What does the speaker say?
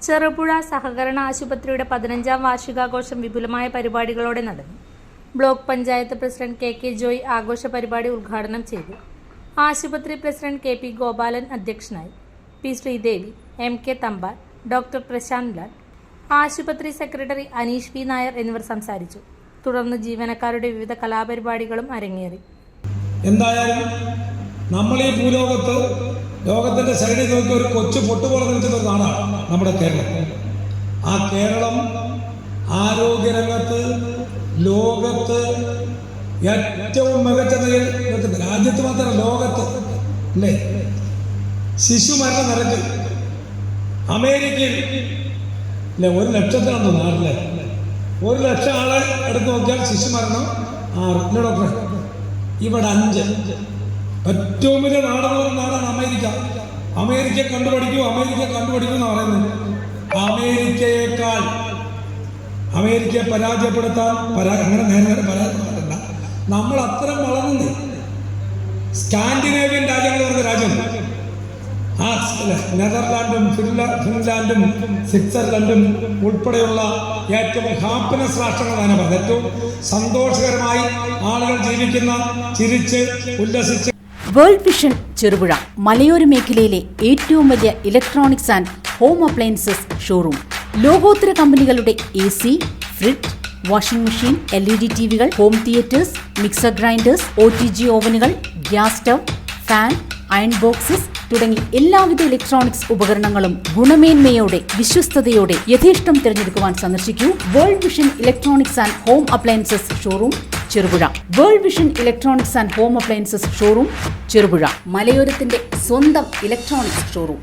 ചെറുപുഴ സഹകരണ ആശുപത്രിയുടെ 15ാം വാർഷികാഘോഷം വിപുലമായ പരിപാടികളോടെ നടന്നു. Block panchayat president K Joy ആഘോഷ പരിപാടി ഉദ്ഘാടനം ചെയ്തു. ആശുപത്രി പ്രസിഡന്റ് കെ ഗോപാലൻ അധ്യക്ഷനായി. P Sreedevi, K Thampan, doctor Prashanth Lal, ആശുപത്രി സെക്രട്ടറി അനീഷ് വി നായർ എന്നിവർ സംസാരിച്ചു. തുടർന്ന് ജീവനക്കാരുടെ വിവിധ കലാപരിപാടികളും അരങ്ങേറി. എന്തായാലും നമ്മൾ ഈ ഭൂലോകത്ത് ലോകത്തിന്റെ സൈഡിൽ നോക്കി ഒരു കൊച്ചു പൊട്ടുപോലെ നിൽക്കുന്ന ഒരു നാടാണ് നമ്മുടെ കേരളം. ആ കേരളം ആരോഗ്യരംഗത്ത് ലോകത്ത് ഏറ്റവും മികച്ച നിലയിൽ നിൽക്കുന്നത്. രാജ്യത്ത് മാത്രമല്ല, ലോകത്ത് അല്ലേ? ശിശു മരണ നിരക്ക് അമേരിക്കയിൽ അല്ലെ 1,00,000 നാട്ടിലെ 1,00,000 ആളെ എടുത്ത് നോക്കിയാൽ ശിശു മരണം 6 അല്ലേ ഡോക്ടറെ? ഇവിടെ 5. ഏറ്റവും വലിയ നാടെന്ന് പറയുന്ന നാടാണ് അമേരിക്ക. അമേരിക്ക കണ്ടുപിടിക്കൂ എന്ന് പറയുന്നത്. അമേരിക്കയെ പരാജയപ്പെടുത്താൻ അങ്ങനെ നേരെ പരാജയപ്പെടണ്ട. നമ്മൾ അത്തരം വളർന്നു. സ്കാൻഡിനേവിയൻ രാജ്യങ്ങൾ പറഞ്ഞ രാജ്യം നെതർലാൻഡും ഫിൻലാൻഡും സ്വിറ്റ്സർലൻഡും ഉൾപ്പെടെയുള്ള ഏറ്റവും ഹാപ്പിനെസ് രാഷ്ട്രങ്ങളാണ് പറഞ്ഞത്. ഏറ്റവും സന്തോഷകരമായി ആളുകൾ ജീവിക്കുന്ന, ചിരിച്ച് ഉല്ലസിച്ച്. വേൾഡ് വിഷൻ ചെറുപുഴ മലയോര മേഖലയിലെ ഏറ്റവും വലിയ electronics and home appliances showroom. ലോകോത്തര കമ്പനികളുടെ AC, fridge, washing machine, LED ടിവികൾ, home theatres, mixer grinders, OTG ഓവനുകൾ, gas stove, fan, iron boxes തുടങ്ങി എല്ലാവിധ ഇലക്ട്രോണിക്സ് ഉപകരണങ്ങളും ഗുണമേന്മയോടെ വിശ്വസ്തയോടെ യഥേഷ്ടം തിരഞ്ഞെടുക്കുവാൻ സന്ദർശിക്കൂ World Vision electronics and home appliances showroom Cherupuzha. World Vision electronics and home appliances showroom Cherupuzha, മലയോരത്തിന്റെ സ്വന്തം ഇലക്ട്രോണിക്സ് ഷോറൂം.